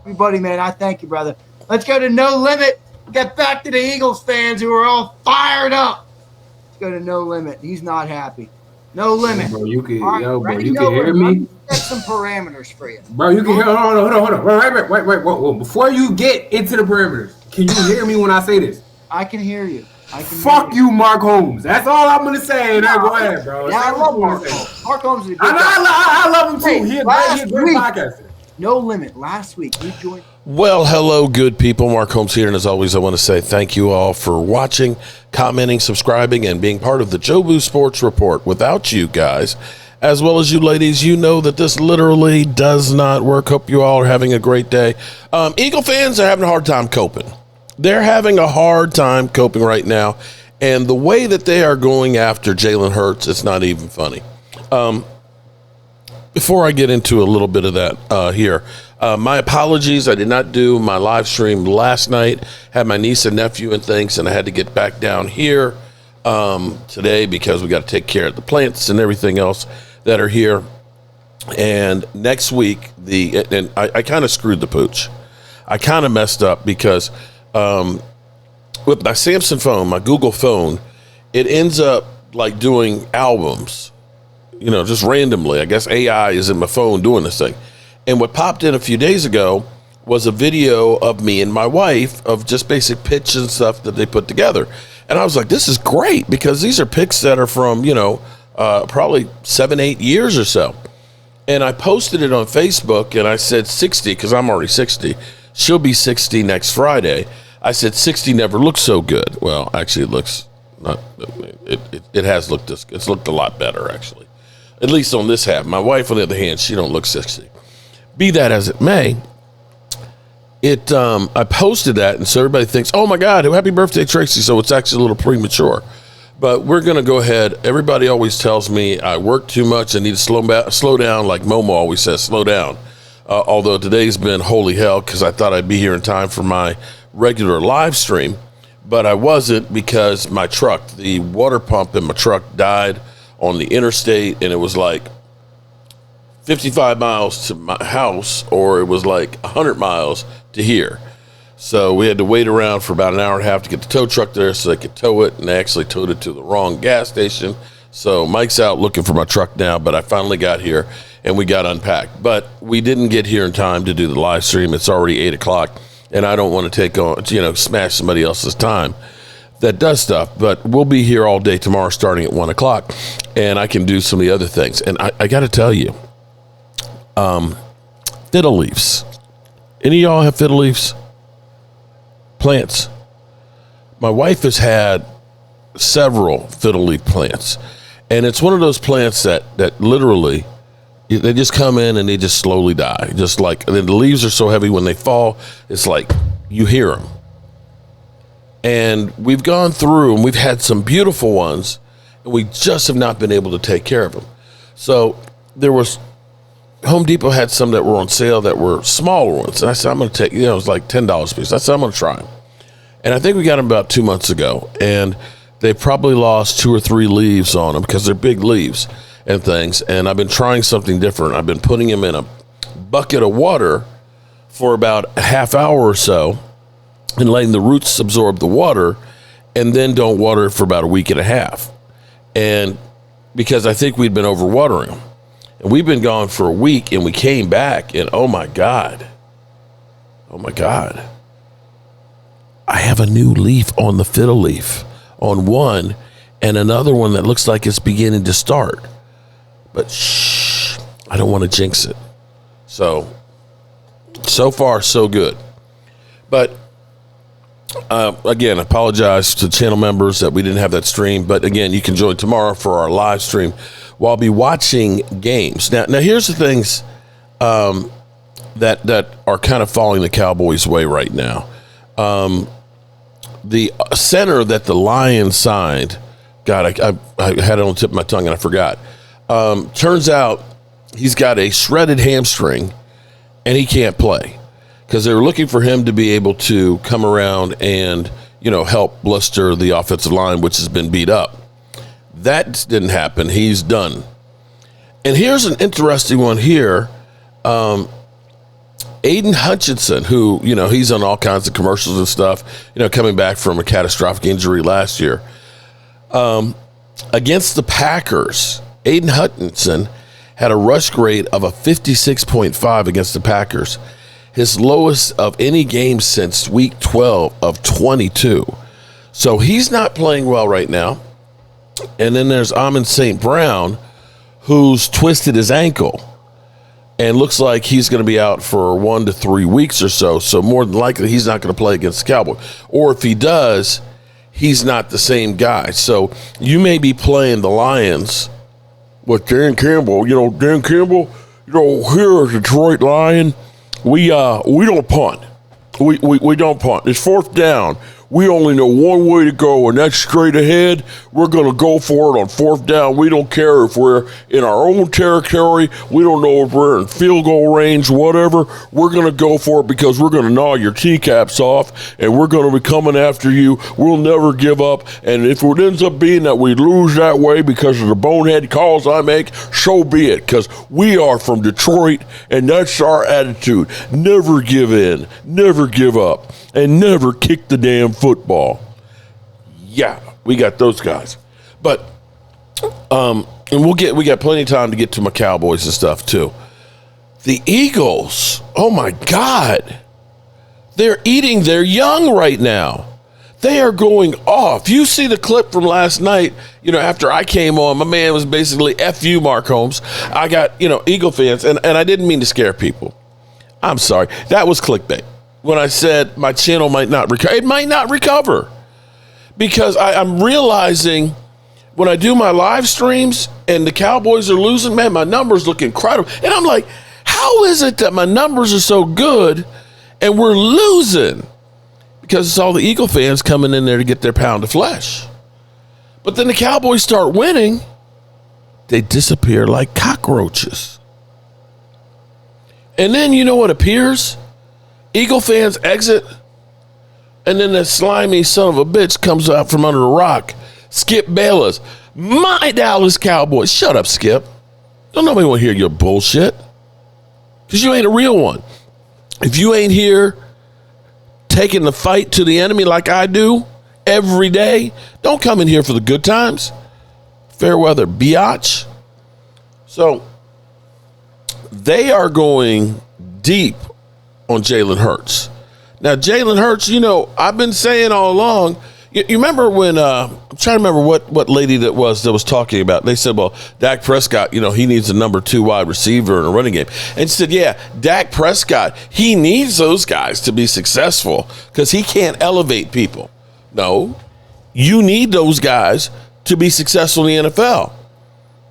Everybody, man, I thank you, brother. Let's go to No Limit. Get back to the Eagles fans who are all fired up. Let's go to No Limit. He's not happy. No Limit. Bro, you can, right, bro, you can hear me. Set some parameters for you. Bro, you can hear. Hold on. Wait. Before you get into the parameters, can you hear me when I say this? I can hear you. Fuck you, Mark Holmes. That's all I'm gonna say. Now go ahead, bro. Yeah, I love Mark Holmes. Mark Holmes is a good guy. I love him too. He's a great podcaster. No Limit. Last week, you joined. Well, hello, good people. Mark Holmes here, and as always, I want to say thank you all for watching, commenting, subscribing, and being part of the Jobu Sports Report. Without you guys, as well as you ladies, you know that this literally does not work. Hope you all are having a great day. Eagle fans are having a hard time coping. They're having a hard time coping right now, and the way that they are going after Jalen Hurts, it's not even funny. Before I get into a little bit of that here, my apologies. I did not do my live stream last night. Had my niece and nephew and things, and I had to get back down here today because we got to take care of the plants and everything else that are here. And next week, I kind of screwed the pooch. I kind of messed up because with my Samsung phone, my Google phone, it ends up like doing albums, just randomly. I guess AI is in my phone doing this thing. And what popped in a few days ago was a video of me and my wife of just basic pics and stuff that they put together. And I was like, this is great because these are pics that are from, probably 7-8 years or so. And I posted it on Facebook and I said 60 because I'm already 60. She'll be 60 next Friday. I said 60 never looked so good. Well, actually, it looks not. It has looked this. It's looked a lot better, actually. At least on this half. My wife, on the other hand, she don't look 60. Be that as it may, I posted that, and so everybody thinks, "Oh my God, happy birthday, Tracy!" So it's actually a little premature. But we're gonna go ahead. Everybody always tells me I work too much. I need to slow down, like Momo always says, slow down. Although today's been holy hell because I thought I'd be here in time for my regular live stream, but I wasn't because the water pump in my truck died on the interstate, and it was like 55 miles to my house, or it was like 100 miles to here. So we had to wait around for about an hour and a half to get the tow truck there so they could tow it, and they actually towed it to the wrong gas station. So Mike's out looking for my truck now, but I finally got here and we got unpacked. But we didn't get here in time to do the live stream. It's already 8 o'clock, and I don't want to take on, smash somebody else's time that does stuff. But we'll be here all day tomorrow starting at 1 o'clock, and I can do some of the other things. And I got to tell you, fiddle leaves. Any of y'all have fiddle leaves? Plants. My wife has had several fiddle leaf plants, and it's one of those plants that literally they just come in and they just slowly die. Just like, and then the leaves are so heavy when they fall, it's like you hear them. And we've gone through and we've had some beautiful ones, and we just have not been able to take care of them. So there was Home Depot had some that were on sale that were smaller ones. And I said, I'm going to take, it was like $10 a piece. I said, I'm going to try them. And I think we got them about 2 months ago. And they probably lost 2 or 3 leaves on them because they're big leaves and things. And I've been trying something different. I've been putting them in a bucket of water for about a half hour or so and letting the roots absorb the water, and then don't water it for about a week and a half. And because I think we'd been overwatering them. And we've been gone for a week, and we came back, and oh my God, I have a new leaf on the fiddle leaf on one, and another one that looks like it's beginning to start. But shh, I don't want to jinx it. So far, so good. But again, I apologize to channel members that we didn't have that stream. But again, you can join tomorrow for our live stream. While I'll be watching games. Now here's the things that are kind of falling the Cowboys' way right now. The center that the Lions signed, God, I had it on the tip of my tongue and I forgot. Turns out he's got a shredded hamstring and he can't play because they were looking for him to be able to come around and, help blister the offensive line, which has been beat up. That didn't happen. He's done. And here's an interesting one here. Aiden Hutchinson, who, he's on all kinds of commercials and stuff, coming back from a catastrophic injury last year. Against the Packers, Aiden Hutchinson had a rush grade of a 56.5 against the Packers, his lowest of any game since week 12 of 22. So he's not playing well right now. And then there's Amon St. Brown, who's twisted his ankle and looks like he's going to be out for 1 to 3 weeks or so. So more than likely, he's not going to play against the Cowboys. Or if he does, he's not the same guy. So you may be playing the Lions with Dan Campbell. Dan Campbell, here at Detroit Lion, we don't punt. We don't punt. It's 4th down. We only know one way to go, and that's straight ahead. We're going to go for it on 4th down. We don't care if we're in our own territory. We don't know if we're in field goal range, whatever. We're going to go for it because we're going to gnaw your kneecaps off, and we're going to be coming after you. We'll never give up, and if it ends up being that we lose that way because of the bonehead calls I make, so be it, because we are from Detroit, and that's our attitude. Never give in, never give up, and never kick the damn football. Yeah, we got those guys. But and we got plenty of time to get to my Cowboys and stuff too. The Eagles, oh my God. They're eating their young right now. They are going off. You see the clip from last night, after I came on, my man was basically F you, Mark Holmes. I got, Eagle fans, and I didn't mean to scare people. I'm sorry. That was clickbait. When I said my channel might not recover, it might not recover because I'm realizing when I do my live streams and the Cowboys are losing, man, my numbers look incredible. And I'm like, how is it that my numbers are so good and we're losing? Because it's all the Eagle fans coming in there to get their pound of flesh. But then the Cowboys start winning, they disappear like cockroaches. And then you know what appears? Eagle fans exit, and then that slimy son of a bitch comes out from under a rock. Skip Bayless, my Dallas Cowboys. Shut up, Skip. Don't nobody want to hear your bullshit, because you ain't a real one. If you ain't here taking the fight to the enemy like I do every day, don't come in here for the good times. Fair weather, biatch. So they are going deep on Jalen Hurts. Now, Jalen Hurts, I've been saying all along, you remember when, I'm trying to remember what lady that was talking about. They said, well, Dak Prescott, he needs a number 2 wide receiver in a running game. And she said, yeah, Dak Prescott, he needs those guys to be successful because he can't elevate people. No, you need those guys to be successful in the NFL.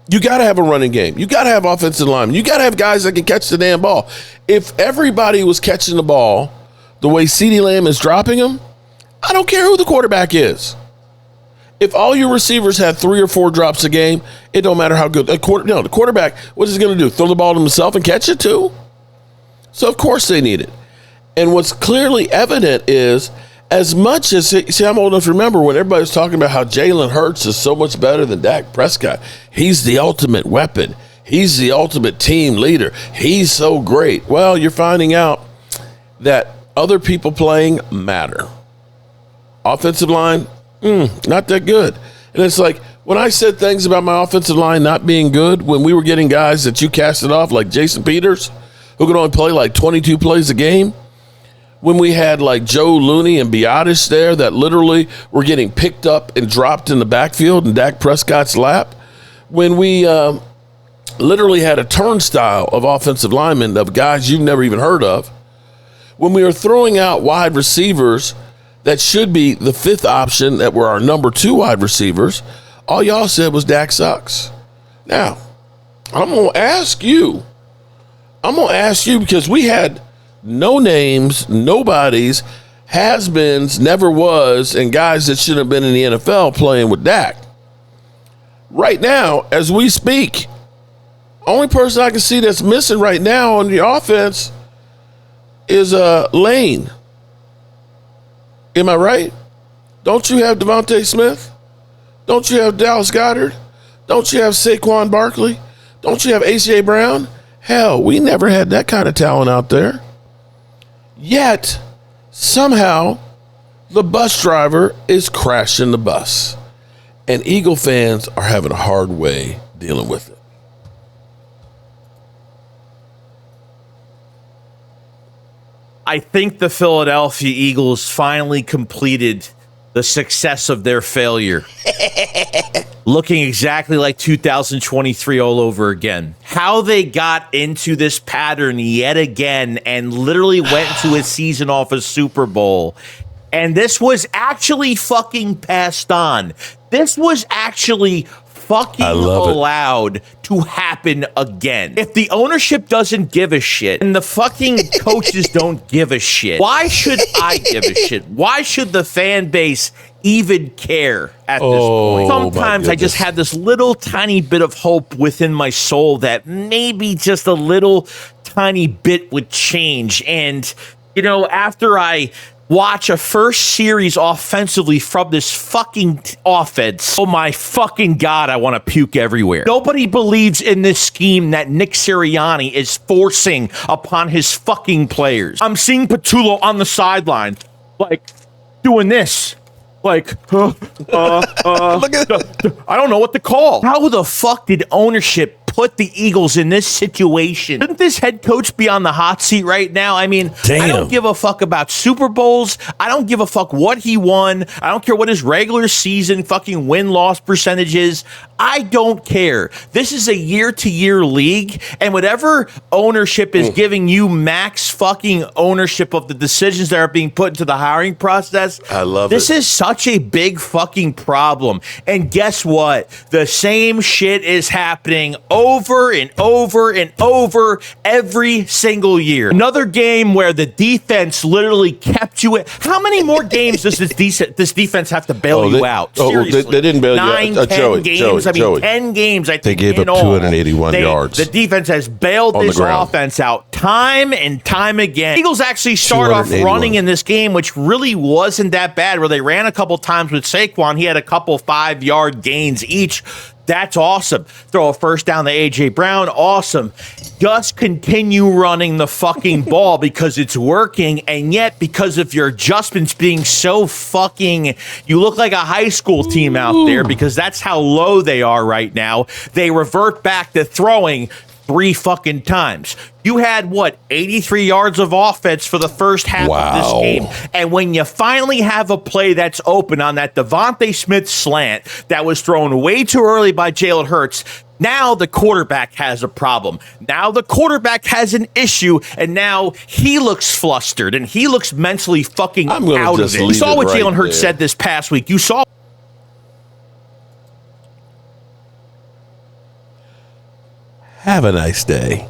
You got to have a running game. You got to have offensive linemen. You got to have guys that can catch the damn ball. If everybody was catching the ball the way CeeDee Lamb is dropping them, I don't care who the quarterback is. If all your receivers had 3 or 4 drops a game, it don't matter how good. The quarterback, what is he going to do? Throw the ball to himself and catch it too? So, of course, they need it. And what's clearly evident is, as much as, I'm old enough to remember when everybody was talking about how Jalen Hurts is so much better than Dak Prescott. He's the ultimate weapon. He's the ultimate team leader. He's so great. Well, you're finding out that other people playing matter. Offensive line, not that good. And it's like, when I said things about my offensive line not being good, when we were getting guys that you casted off like Jason Peters, who could only play like 22 plays a game, when we had like Joe Looney and Biotis there that literally were getting picked up and dropped in the backfield in Dak Prescott's lap, when we literally had a turnstile of offensive linemen of guys you've never even heard of, when we were throwing out wide receivers that should be the 5th option that were our number 2 wide receivers, all y'all said was Dak sucks. Now, I'm going to ask you because we had no names, nobodies, has-beens, never was, and guys that shouldn't have been in the NFL playing with Dak. Right now, as we speak, only person I can see that's missing right now on the offense is Lane. Am I right? Don't you have Devontae Smith? Don't you have Dallas Goedert? Don't you have Saquon Barkley? Don't you have A.J. Brown? Hell, we never had that kind of talent out there. Yet, somehow, the bus driver is crashing the bus. And Eagle fans are having a hard way dealing with it. I think the Philadelphia Eagles finally completed the success of their failure. Looking exactly like 2023 all over again. How they got into this pattern yet again and literally went to a season off a Super Bowl. And this was actually fucking passed on. This was actually fucking allowed to happen again. If the ownership doesn't give a shit and the fucking coaches don't give a shit, why should I give a shit? Why should the fan base even care at this point? Sometimes I just have this little tiny bit of hope within my soul that maybe just a little tiny bit would change. And, you know, after I watch a first series offensively from this fucking offense, oh my fucking God, I want to puke everywhere. Nobody believes in this scheme that Nick Sirianni is forcing upon his fucking players. I'm seeing Patullo on the sideline, like, doing this. Like, Look at I don't know what to call. How the fuck did ownership put the Eagles in this situation? Shouldn't this head coach be on the hot seat right now? I mean, I don't give a fuck about Super Bowls. I don't give a fuck what he won. I don't care what his regular season fucking win-loss percentage is. I don't care. This is a year-to-year league, and whatever ownership is giving you max fucking ownership of the decisions that are being put into the hiring process, I love this is such a big fucking problem. And guess what? The same shit is happening over and over and over every single year. Another game where the defense literally kept you in. How many more games does this defense have to bail you out? Seriously. They didn't bail you out. 10 games. 10 games, I think. They gave up 281 yards. The defense has bailed this offense out time and time again. Eagles actually start off running in this game, which really wasn't that bad, where they ran a couple times with Saquon. He had a couple 5-yard gains each. That's awesome. Throw a first down to A.J. Brown. Awesome. Just continue running the fucking ball because it's working. And yet, because of your adjustments being so fucking, you look like a high school team out there because that's how low they are right now. They revert back to throwing 3 fucking times. You had, 83 yards of offense for the first half of this game. And when you finally have a play that's open on that Devontae Smith slant that was thrown way too early by Jalen Hurts, now the quarterback has a problem. Now the quarterback has an issue, and now he looks flustered, and he looks mentally fucking out of it. You saw what Jalen Hurts said this past week. You saw. Have a nice day.